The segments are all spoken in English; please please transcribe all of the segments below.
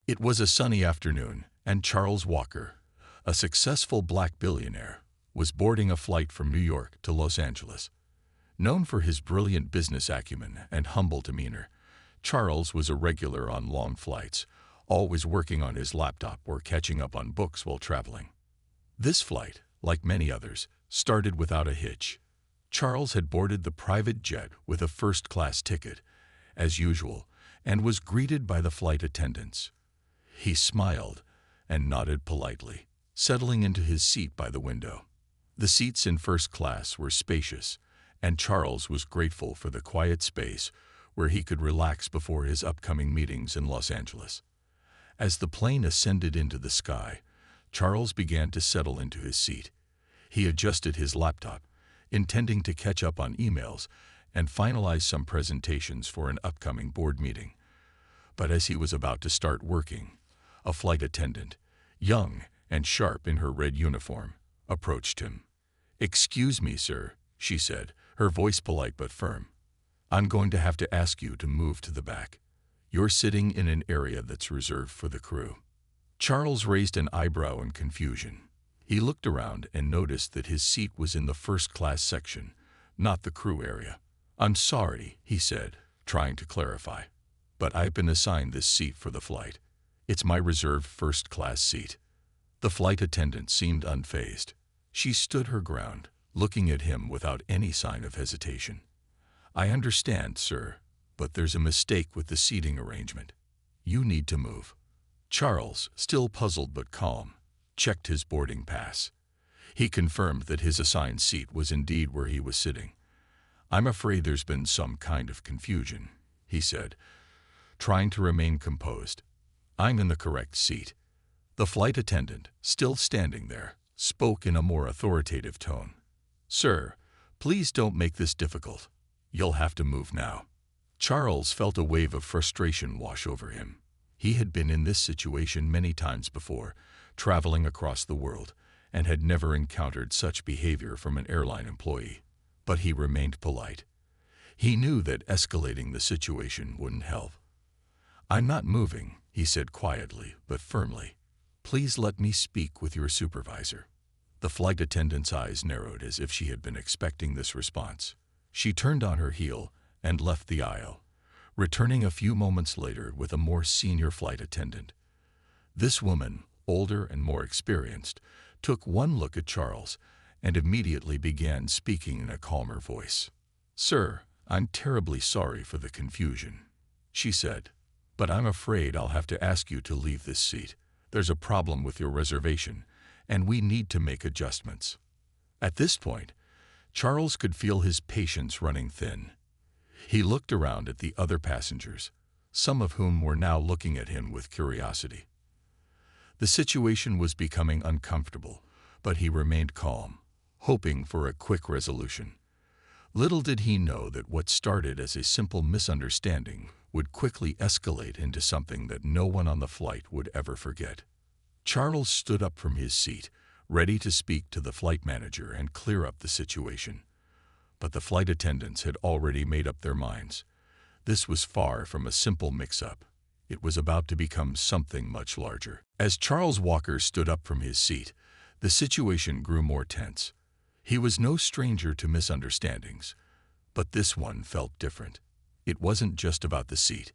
It was a sunny afternoon, and Charles Walker, a successful black billionaire, was boarding a flight from New York to Los Angeles. Known for his brilliant business acumen and humble demeanor, Charles was a regular on long flights, always working on his laptop or catching up on books while traveling. This flight, like many others, started without a hitch. Charles had boarded the private jet with a first-class ticket, as usual, and was greeted by the flight attendants. He smiled and nodded politely, settling into his seat by the window. The seats in first class were spacious, and Charles was grateful for the quiet space where he could relax before his upcoming meetings in Los Angeles. As the plane ascended into the sky, Charles began to settle into his seat. He adjusted his laptop, intending to catch up on emails and finalize some presentations for an upcoming board meeting. But as he was about to start working, a flight attendant, young and sharp in her red uniform, approached him. "Excuse me, sir," she said, her voice polite but firm. "I'm going to have to ask you to move to the back. You're sitting in an area that's reserved for the crew." Charles raised an eyebrow in confusion. He looked around and noticed that his seat was in the first-class section, not the crew area. "I'm sorry," he said, trying to clarify, "but I've been assigned this seat for the flight. It's my reserved first-class seat." The flight attendant seemed unfazed. She stood her ground, looking at him without any sign of hesitation. "I understand, sir, but there's a mistake with the seating arrangement. You need to move." Charles, still puzzled but calm, checked his boarding pass. He confirmed that his assigned seat was indeed where he was sitting. "I'm afraid there's been some kind of confusion," he said, trying to remain composed. "I'm in the correct seat." The flight attendant, still standing there, spoke in a more authoritative tone. "Sir, please don't make this difficult. You'll have to move now." Charles felt a wave of frustration wash over him. He had been in this situation many times before, traveling across the world, and had never encountered such behavior from an airline employee. But he remained polite. He knew that escalating the situation wouldn't help. "I'm not moving," he said quietly but firmly. "Please let me speak with your supervisor." The flight attendant's eyes narrowed as if she had been expecting this response. She turned on her heel and left the aisle, returning a few moments later with a more senior flight attendant. This woman, older and more experienced, took one look at Charles and immediately began speaking in a calmer voice. "Sir, I'm terribly sorry for the confusion," she said, "but I'm afraid I'll have to ask you to leave this seat. There's a problem with your reservation, and we need to make adjustments." At this point, Charles could feel his patience running thin. He looked around at the other passengers, some of whom were now looking at him with curiosity. The situation was becoming uncomfortable, but he remained calm, hoping for a quick resolution. Little did he know that what started as a simple misunderstanding would quickly escalate into something that no one on the flight would ever forget. Charles stood up from his seat, ready to speak to the flight manager and clear up the situation. But the flight attendants had already made up their minds. This was far from a simple mix-up. It was about to become something much larger. As Charles Walker stood up from his seat, the situation grew more tense. He was no stranger to misunderstandings, but this one felt different. It wasn't just about the seat.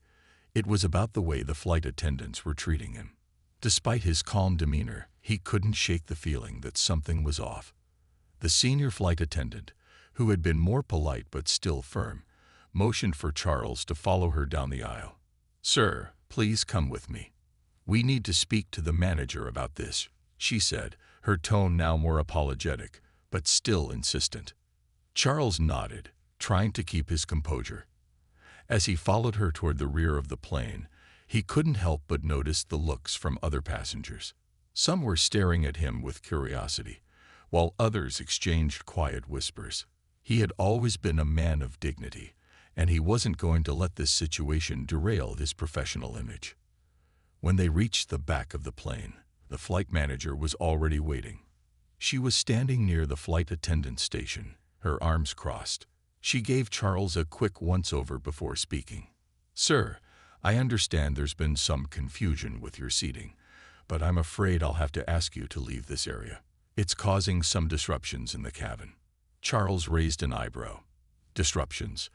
It was about the way the flight attendants were treating him. Despite his calm demeanor, he couldn't shake the feeling that something was off. The senior flight attendant, who had been more polite but still firm, motioned for Charles to follow her down the aisle. "Sir, please come with me. We need to speak to the manager about this," she said, her tone now more apologetic, but still insistent. Charles nodded, trying to keep his composure. As he followed her toward the rear of the plane, he couldn't help but notice the looks from other passengers. Some were staring at him with curiosity, while others exchanged quiet whispers. He had always been a man of dignity, and he wasn't going to let this situation derail his professional image. When they reached the back of the plane, the flight manager was already waiting. She was standing near the flight attendant station, her arms crossed. She gave Charles a quick once-over before speaking. "Sir, I understand there's been some confusion with your seating, but I'm afraid I'll have to ask you to leave this area. It's causing some disruptions in the cabin." Charles raised an eyebrow. "Disruptions?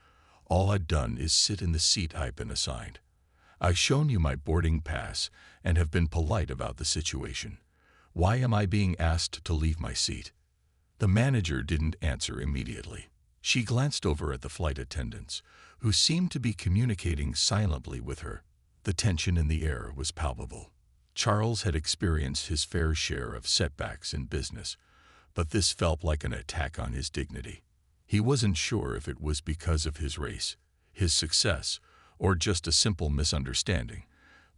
All I've done is sit in the seat I've been assigned. I've shown you my boarding pass and have been polite about the situation. Why am I being asked to leave my seat?" The manager didn't answer immediately. She glanced over at the flight attendants, who seemed to be communicating silently with her. The tension in the air was palpable. Charles had experienced his fair share of setbacks in business, but this felt like an attack on his dignity. He wasn't sure if it was because of his race, his success, or just a simple misunderstanding,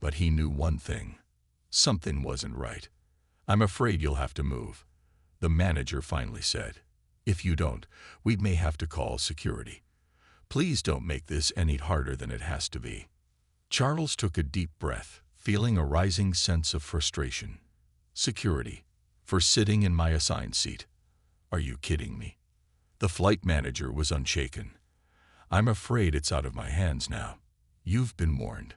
but he knew one thing: something wasn't right. "I'm afraid you'll have to move," the manager finally said. "If you don't, we may have to call security. Please don't make this any harder than it has to be." Charles took a deep breath, feeling a rising sense of frustration. "Security? For sitting in my assigned seat? Are you kidding me?" The flight manager was unshaken. "I'm afraid it's out of my hands now. You've been warned."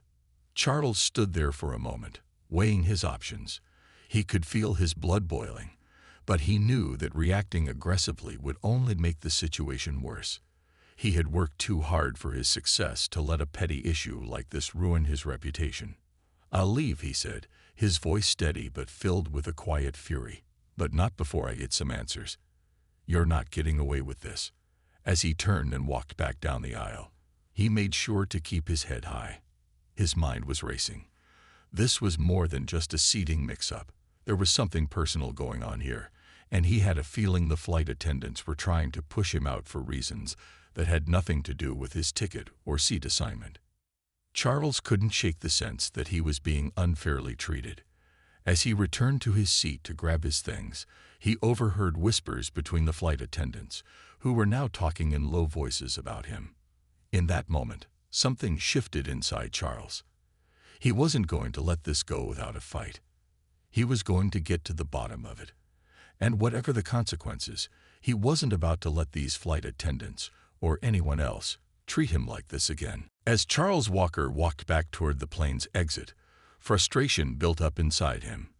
Charles stood there for a moment, weighing his options. He could feel his blood boiling, but he knew that reacting aggressively would only make the situation worse. He had worked too hard for his success to let a petty issue like this ruin his reputation. "I'll leave," he said, his voice steady but filled with a quiet fury. "But not before I get some answers. You're not getting away with this." As he turned and walked back down the aisle, he made sure to keep his head high. His mind was racing. This was more than just a seating mix-up. There was something personal going on here, and he had a feeling the flight attendants were trying to push him out for reasons that had nothing to do with his ticket or seat assignment. Charles couldn't shake the sense that he was being unfairly treated. As he returned to his seat to grab his things, he overheard whispers between the flight attendants, who were now talking in low voices about him. In that moment, something shifted inside Charles. He wasn't going to let this go without a fight. He was going to get to the bottom of it. And whatever the consequences, he wasn't about to let these flight attendants, or anyone else, treat him like this again. As Charles Walker walked back toward the plane's exit, frustration built up inside him.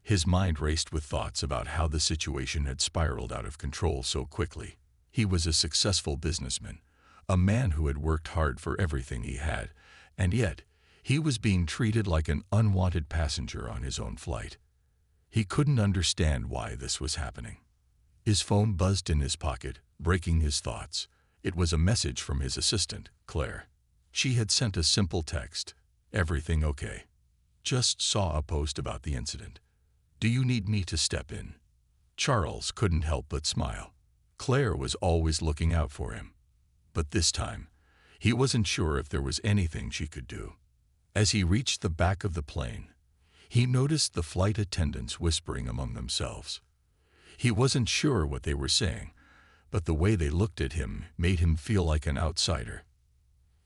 His mind raced with thoughts about how the situation had spiraled out of control so quickly. He was a successful businessman, a man who had worked hard for everything he had, and yet he was being treated like an unwanted passenger on his own flight. He couldn't understand why this was happening. His phone buzzed in his pocket, breaking his thoughts. It was a message from his assistant, Claire. She had sent a simple text: "Everything okay? Just saw a post about the incident. Do you need me to step in?" Charles couldn't help but smile. Claire was always looking out for him. But this time, he wasn't sure if there was anything she could do. As he reached the back of the plane, he noticed the flight attendants whispering among themselves. He wasn't sure what they were saying, but the way they looked at him made him feel like an outsider.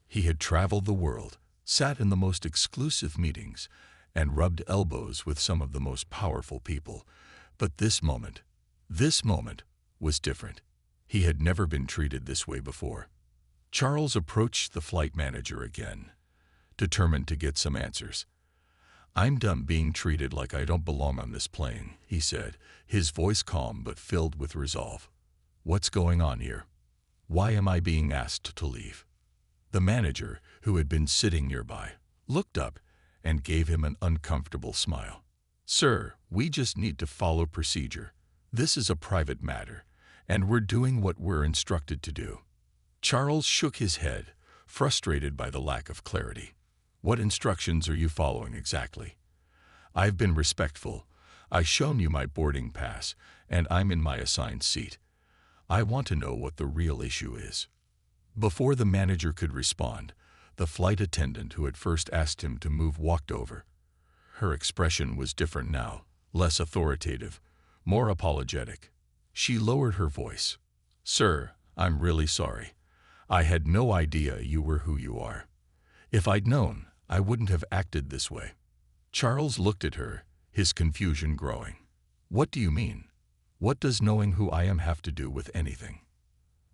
He had traveled the world, sat in the most exclusive meetings, and rubbed elbows with some of the most powerful people. But this moment was different. He had never been treated this way before. Charles approached the flight manager again, determined to get some answers. "I'm done being treated like I don't belong on this plane," he said, his voice calm but filled with resolve. "What's going on here? Why am I being asked to leave?" The manager, who had been sitting nearby, looked up and gave him an uncomfortable smile. "Sir, we just need to follow procedure. This is a private matter, and we're doing what we're instructed to do." Charles shook his head, frustrated by the lack of clarity. "What instructions are you following exactly?" "I've been respectful. I've shown you my boarding pass, and I'm in my assigned seat. I want to know what the real issue is." Before the manager could respond, the flight attendant who had first asked him to move walked over. Her expression was different now, less authoritative, more apologetic. She lowered her voice. "Sir, I'm really sorry. I had no idea you were who you are. If I'd known, I wouldn't have acted this way." Charles looked at her, his confusion growing. "What do you mean? What does knowing who I am have to do with anything?"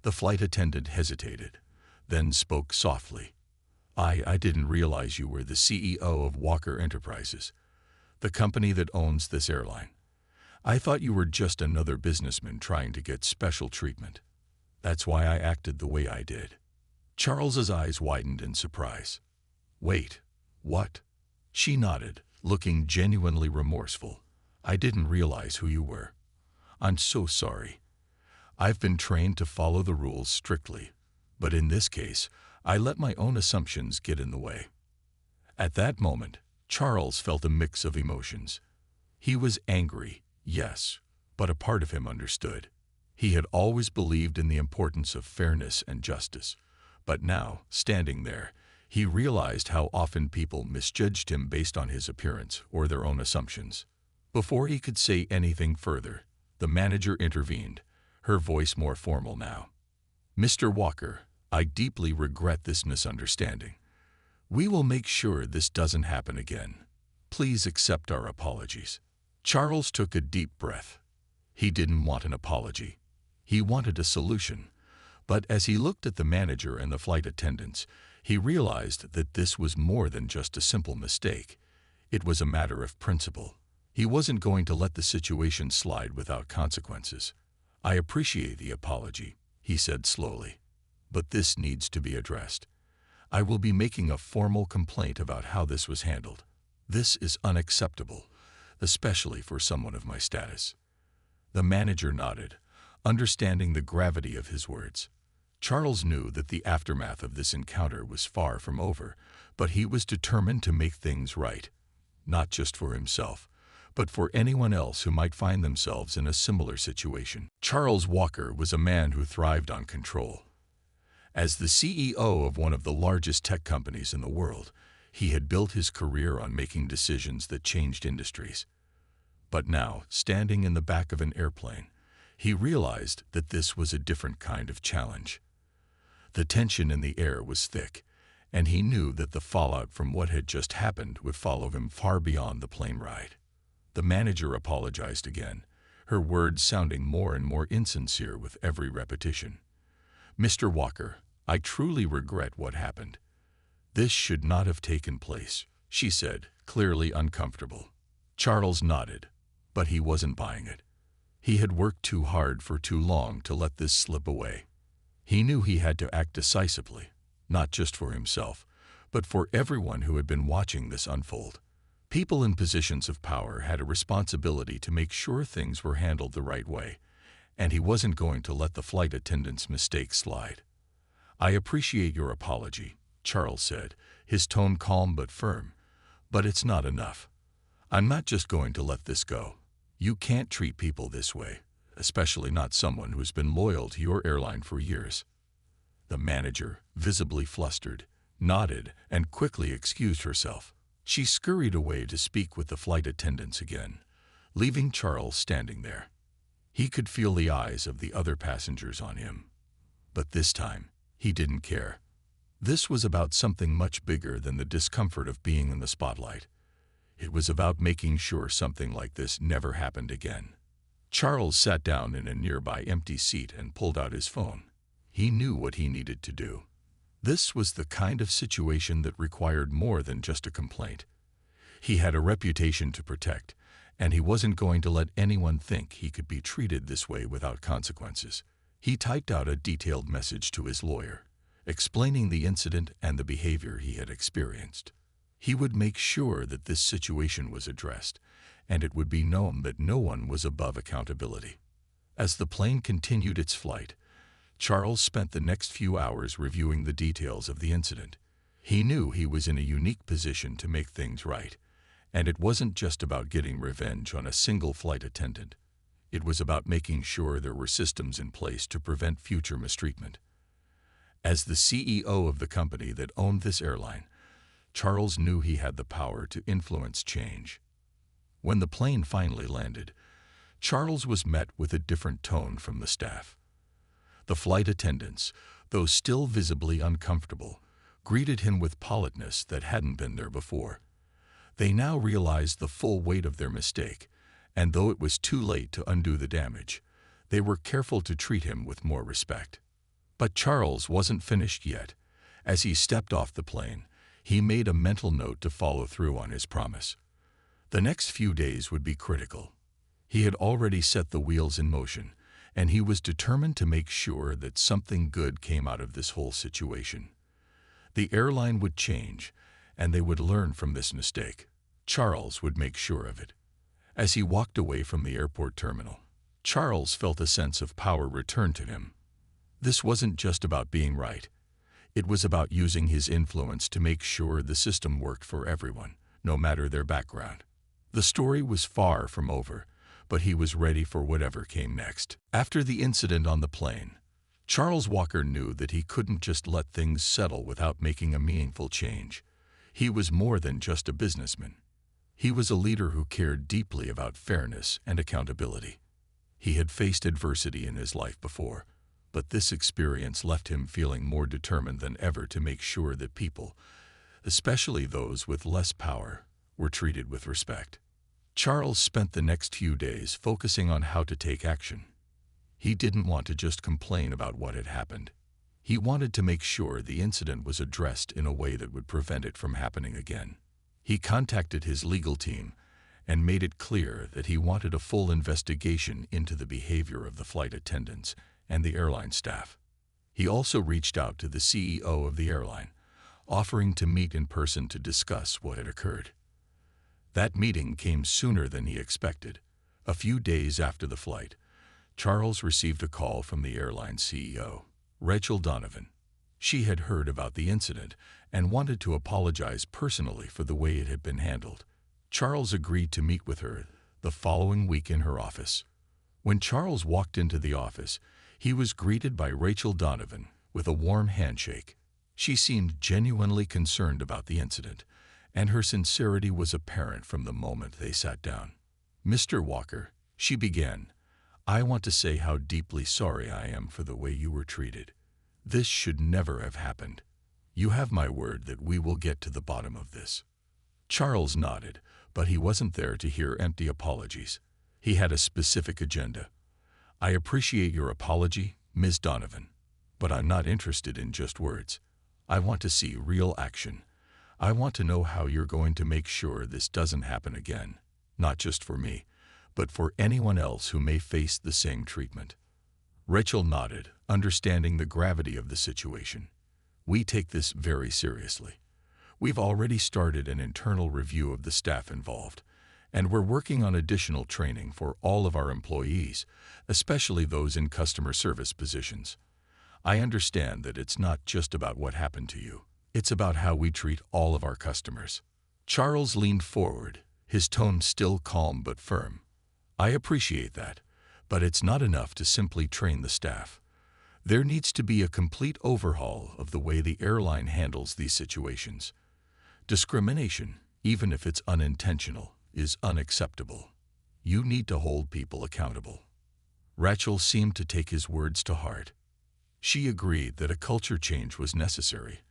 The flight attendant hesitated, then spoke softly. I didn't realize you were the CEO of Walker Enterprises, the company that owns this airline. I thought you were just another businessman trying to get special treatment. That's why I acted the way I did." Charles's eyes widened in surprise. "Wait, what?" She nodded, looking genuinely remorseful. "I didn't realize who you were. I'm so sorry. I've been trained to follow the rules strictly, but in this case, I let my own assumptions get in the way." At that moment, Charles felt a mix of emotions. He was angry, yes, but a part of him understood. He had always believed in the importance of fairness and justice, but now, standing there, he realized how often people misjudged him based on his appearance or their own assumptions. Before he could say anything further, the manager intervened, her voice more formal now. "Mr. Walker, I deeply regret this misunderstanding. We will make sure this doesn't happen again. Please accept our apologies." Charles took a deep breath. He didn't want an apology. He wanted a solution. But as he looked at the manager and the flight attendants, he realized that this was more than just a simple mistake. It was a matter of principle. He wasn't going to let the situation slide without consequences. "I appreciate the apology," he said slowly, "but this needs to be addressed. I will be making a formal complaint about how this was handled. This is unacceptable, especially for someone of my status." The manager nodded, understanding the gravity of his words. Charles knew that the aftermath of this encounter was far from over, but he was determined to make things right, not just for himself, but for anyone else who might find themselves in a similar situation. Charles Walker was a man who thrived on control. As the CEO of one of the largest tech companies in the world, he had built his career on making decisions that changed industries. But now, standing in the back of an airplane, he realized that this was a different kind of challenge. The tension in the air was thick, and he knew that the fallout from what had just happened would follow him far beyond the plane ride. The manager apologized again, her words sounding more and more insincere with every repetition. "Mr. Walker, I truly regret what happened. This should not have taken place," she said, clearly uncomfortable. Charles nodded, but he wasn't buying it. He had worked too hard for too long to let this slip away. He knew he had to act decisively, not just for himself, but for everyone who had been watching this unfold. People in positions of power had a responsibility to make sure things were handled the right way, and he wasn't going to let the flight attendant's mistake slide. "I appreciate your apology," Charles said, his tone calm but firm, "but it's not enough. I'm not just going to let this go. You can't treat people this way, especially not someone who's been loyal to your airline for years." The manager, visibly flustered, nodded and quickly excused herself. She scurried away to speak with the flight attendants again, leaving Charles standing there. He could feel the eyes of the other passengers on him. But this time, he didn't care. This was about something much bigger than the discomfort of being in the spotlight. It was about making sure something like this never happened again. Charles sat down in a nearby empty seat and pulled out his phone. He knew what he needed to do. This was the kind of situation that required more than just a complaint. He had a reputation to protect, and he wasn't going to let anyone think he could be treated this way without consequences. He typed out a detailed message to his lawyer, explaining the incident and the behavior he had experienced. He would make sure that this situation was addressed, and it would be known that no one was above accountability. As the plane continued its flight, Charles spent the next few hours reviewing the details of the incident. He knew he was in a unique position to make things right, and it wasn't just about getting revenge on a single flight attendant. It was about making sure there were systems in place to prevent future mistreatment. As the CEO of the company that owned this airline, Charles knew he had the power to influence change. When the plane finally landed, Charles was met with a different tone from the staff. The flight attendants, though still visibly uncomfortable, greeted him with politeness that hadn't been there before. They now realized the full weight of their mistake, and though it was too late to undo the damage, they were careful to treat him with more respect. But Charles wasn't finished yet. As he stepped off the plane, He made a mental note to follow through on his promise. The next few days would be critical. He had already set the wheels in motion, and he was determined to make sure that something good came out of this whole situation. The airline would change, and they would learn from this mistake. Charles would make sure of it. As he walked away from the airport terminal, Charles felt a sense of power return to him. This wasn't just about being right. It was about using his influence to make sure the system worked for everyone, no matter their background. The story was far from over, but he was ready for whatever came next. After the incident on the plane, Charles Walker knew that he couldn't just let things settle without making a meaningful change. He was more than just a businessman. He was a leader who cared deeply about fairness and accountability. He had faced adversity in his life before, but this experience left him feeling more determined than ever to make sure that people, especially those with less power, were treated with respect. Charles spent the next few days focusing on how to take action. He didn't want to just complain about what had happened. He wanted to make sure the incident was addressed in a way that would prevent it from happening again. He contacted his legal team and made it clear that he wanted a full investigation into the behavior of the flight attendants and the airline staff. He also reached out to the CEO of the airline, offering to meet in person to discuss what had occurred. That meeting came sooner than he expected. A few days after the flight, Charles received a call from the airline CEO, Rachel Donovan. She had heard about the incident and wanted to apologize personally for the way it had been handled. Charles agreed to meet with her the following week in her office. When Charles walked into the office, he was greeted by Rachel Donovan with a warm handshake. She seemed genuinely concerned about the incident, and her sincerity was apparent from the moment they sat down. "Mr. Walker," she began, "I want to say how deeply sorry I am for the way you were treated. This should never have happened. You have my word that we will get to the bottom of this." Charles nodded, but he wasn't there to hear empty apologies. He had a specific agenda. "I appreciate your apology, Ms. Donovan, but I'm not interested in just words. I want to see real action. I want to know how you're going to make sure this doesn't happen again, not just for me, but for anyone else who may face the same treatment." Rachel nodded, understanding the gravity of the situation. "We take this very seriously. We've already started an internal review of the staff involved, and we're working on additional training for all of our employees, especially those in customer service positions. I understand that it's not just about what happened to you. It's about how we treat all of our customers." Charles leaned forward, his tone still calm but firm. "I appreciate that, but it's not enough to simply train the staff. There needs to be a complete overhaul of the way the airline handles these situations. Discrimination, even if it's unintentional, is unacceptable. You need to hold people accountable." Rachel seemed to take his words to heart. She agreed that a culture change was necessary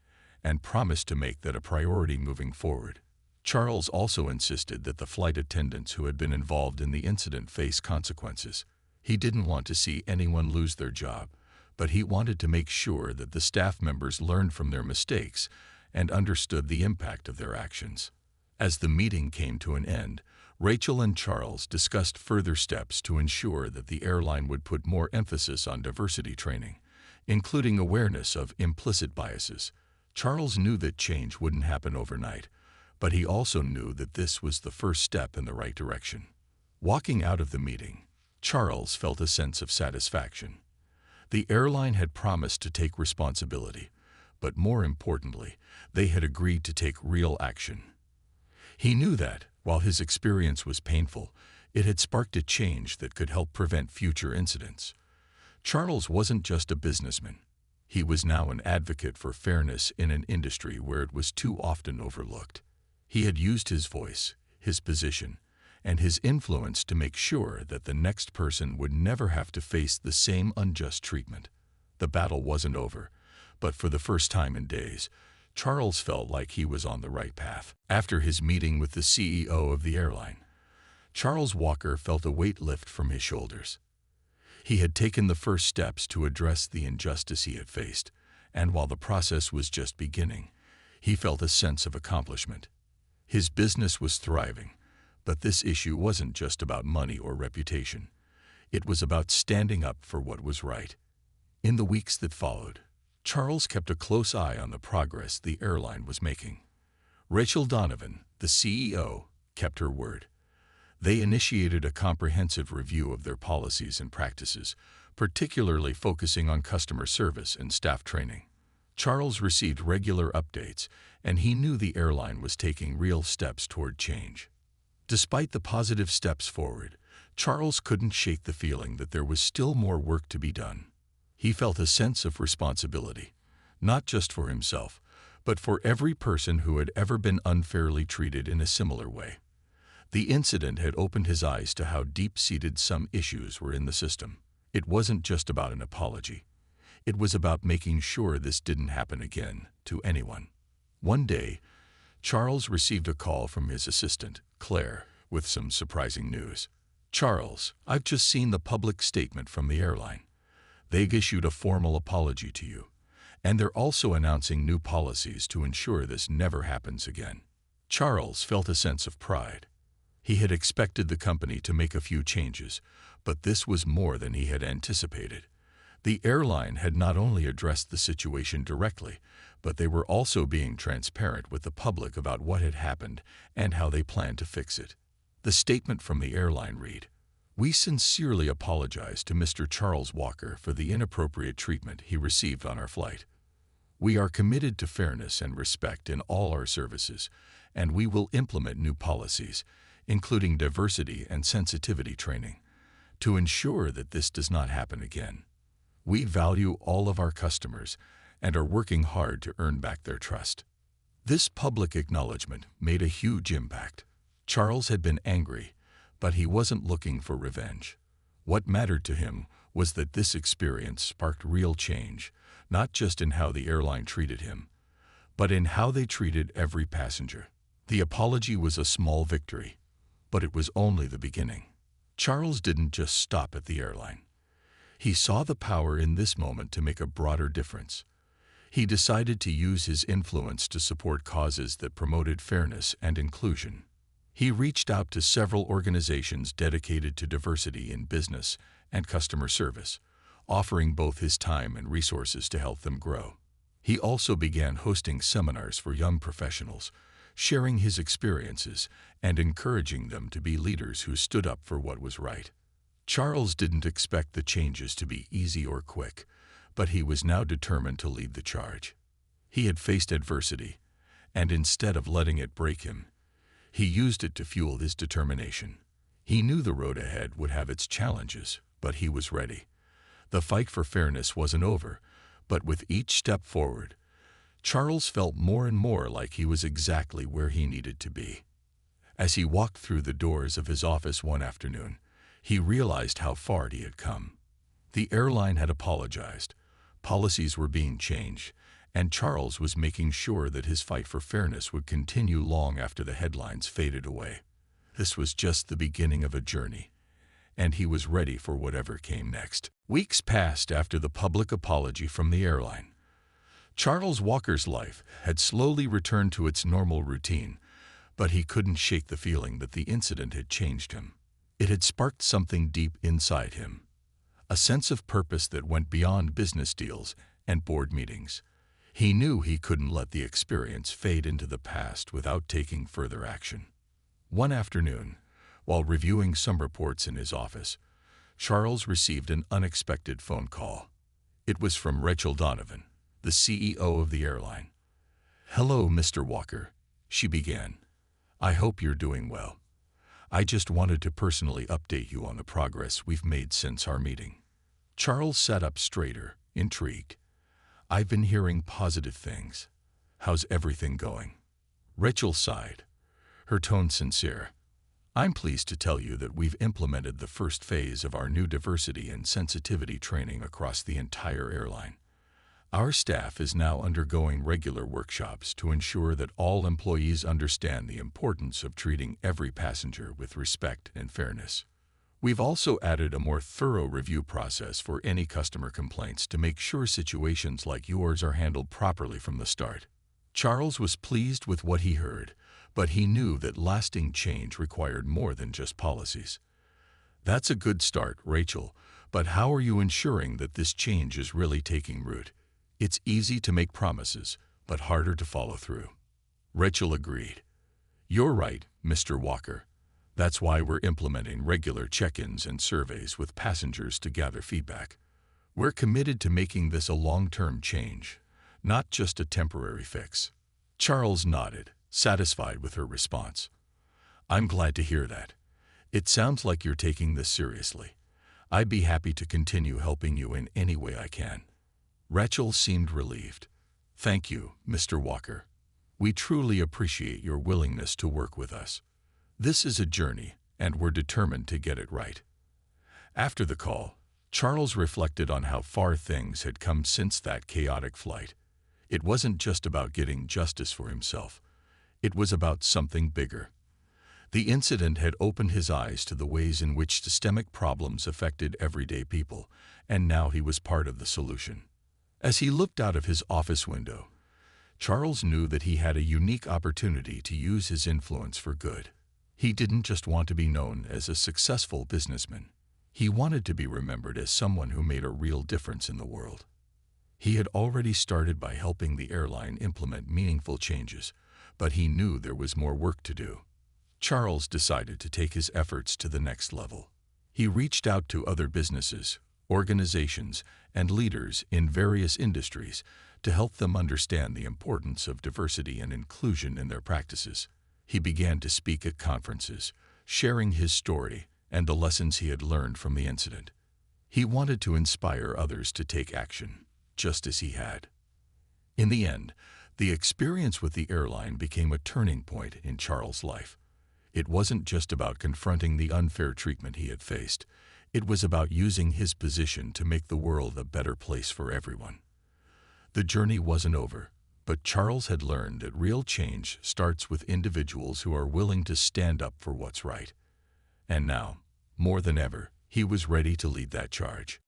and promised to make that a priority moving forward. Charles also insisted that the flight attendants who had been involved in the incident face consequences. He didn't want to see anyone lose their job, but he wanted to make sure that the staff members learned from their mistakes and understood the impact of their actions. As the meeting came to an end, Rachel and Charles discussed further steps to ensure that the airline would put more emphasis on diversity training, including awareness of implicit biases. Charles knew that change wouldn't happen overnight, but he also knew that this was the first step in the right direction. Walking out of the meeting, Charles felt a sense of satisfaction. The airline had promised to take responsibility, but more importantly, they had agreed to take real action. He knew that, while his experience was painful, it had sparked a change that could help prevent future incidents. Charles wasn't just a businessman. He was now an advocate for fairness in an industry where it was too often overlooked. He had used his voice, his position, and his influence to make sure that the next person would never have to face the same unjust treatment. The battle wasn't over, but for the first time in days, Charles felt like he was on the right path. After his meeting with the CEO of the airline, Charles Walker felt a weight lift from his shoulders. He had taken the first steps to address the injustice he had faced, and while the process was just beginning, He felt a sense of accomplishment. His business was thriving, but this issue wasn't just about money or reputation. It was about standing up for what was right. In the weeks that followed, Charles kept a close eye on the progress the airline was making. Rachel Donovan, the CEO, kept her word. They initiated a comprehensive review of their policies and practices, particularly focusing on customer service and staff training. Charles received regular updates, and he knew the airline was taking real steps toward change. Despite the positive steps forward, Charles couldn't shake the feeling that there was still more work to be done. He felt a sense of responsibility, not just for himself, but for every person who had ever been unfairly treated in a similar way. The incident had opened his eyes to how deep-seated some issues were in the system. It wasn't just about an apology. It was about making sure this didn't happen again to anyone. One day, Charles received a call from his assistant, Claire, with some surprising news. "Charles, I've just seen the public statement from the airline. They've issued a formal apology to you, and they're also announcing new policies to ensure this never happens again." Charles felt a sense of pride. He had expected the company to make a few changes, but this was more than he had anticipated. The airline had not only addressed the situation directly, but they were also being transparent with the public about what had happened and how they planned to fix it. The statement from the airline read, "We sincerely apologize to Mr. Charles Walker for the inappropriate treatment he received on our flight. We are committed to fairness and respect in all our services, and we will implement new policies, including diversity and sensitivity training, to ensure that this does not happen again. We value all of our customers and are working hard to earn back their trust." This public acknowledgement made a huge impact. Charles had been angry, but he wasn't looking for revenge. What mattered to him was that this experience sparked real change, not just in how the airline treated him, but in how they treated every passenger. The apology was a small victory, but it was only the beginning. Charles didn't just stop at the airline. He saw the power in this moment to make a broader difference. He decided to use his influence to support causes that promoted fairness and inclusion. He reached out to several organizations dedicated to diversity in business and customer service, offering both his time and resources to help them grow. He also began hosting seminars for young professionals, sharing his experiences and encouraging them to be leaders who stood up for what was right. Charles didn't expect the changes to be easy or quick, but he was now determined to lead the charge. He had faced adversity, and instead of letting it break him, he used it to fuel his determination. He knew the road ahead would have its challenges, but he was ready. The fight for fairness wasn't over, but with each step forward, Charles felt more and more like he was exactly where he needed to be. As he walked through the doors of his office one afternoon, he realized how far he had come. The airline had apologized, policies were being changed, and Charles was making sure that his fight for fairness would continue long after the headlines faded away. This was just the beginning of a journey, and he was ready for whatever came next. Weeks passed after the public apology from the airline. Charles Walker's life had slowly returned to its normal routine, but he couldn't shake the feeling that the incident had changed him. It had sparked something deep inside him, a sense of purpose that went beyond business deals and board meetings. He knew he couldn't let the experience fade into the past without taking further action. One afternoon, while reviewing some reports in his office, Charles received an unexpected phone call. It was from Rachel Donovan, the CEO of the airline. "Hello, Mr. Walker," she began. "I hope you're doing well. I just wanted to personally update you on the progress we've made since our meeting." Charles sat up straighter, intrigued. "I've been hearing positive things. How's everything going?" Rachel sighed, her tone sincere. "I'm pleased to tell you that we've implemented the first phase of our new diversity and sensitivity training across the entire airline. Our staff is now undergoing regular workshops to ensure that all employees understand the importance of treating every passenger with respect and fairness. We've also added a more thorough review process for any customer complaints to make sure situations like yours are handled properly from the start." Charles was pleased with what he heard, but he knew that lasting change required more than just policies. That's a good start, Rachel, but how are you ensuring that this change is really taking root? It's easy to make promises, but harder to follow through. Rachel agreed. You're right, Mr. Walker. That's why we're implementing regular check-ins and surveys with passengers to gather feedback. We're committed to making this a long-term change, not just a temporary fix. Charles nodded, satisfied with her response. I'm glad to hear that. It sounds like you're taking this seriously. I'd be happy to continue helping you in any way I can. Rachel seemed relieved. Thank you, Mr. Walker. We truly appreciate your willingness to work with us. This is a journey, and we're determined to get it right. After the call, Charles reflected on how far things had come since that chaotic flight. It wasn't just about getting justice for himself. It was about something bigger. The incident had opened his eyes to the ways in which systemic problems affected everyday people, and now he was part of the solution. As he looked out of his office window, Charles knew that he had a unique opportunity to use his influence for good. He didn't just want to be known as a successful businessman. He wanted to be remembered as someone who made a real difference in the world. He had already started by helping the airline implement meaningful changes, but he knew there was more work to do. Charles decided to take his efforts to the next level. He reached out to other businesses, organizations, and leaders in various industries to help them understand the importance of diversity and inclusion in their practices. He began to speak at conferences, sharing his story and the lessons he had learned from the incident. He wanted to inspire others to take action, just as he had. In the end, the experience with the airline became a turning point in Charles' life. It wasn't just about confronting the unfair treatment he had faced. It was about using his position to make the world a better place for everyone. The journey wasn't over, but Charles had learned that real change starts with individuals who are willing to stand up for what's right. And now, more than ever, he was ready to lead that charge.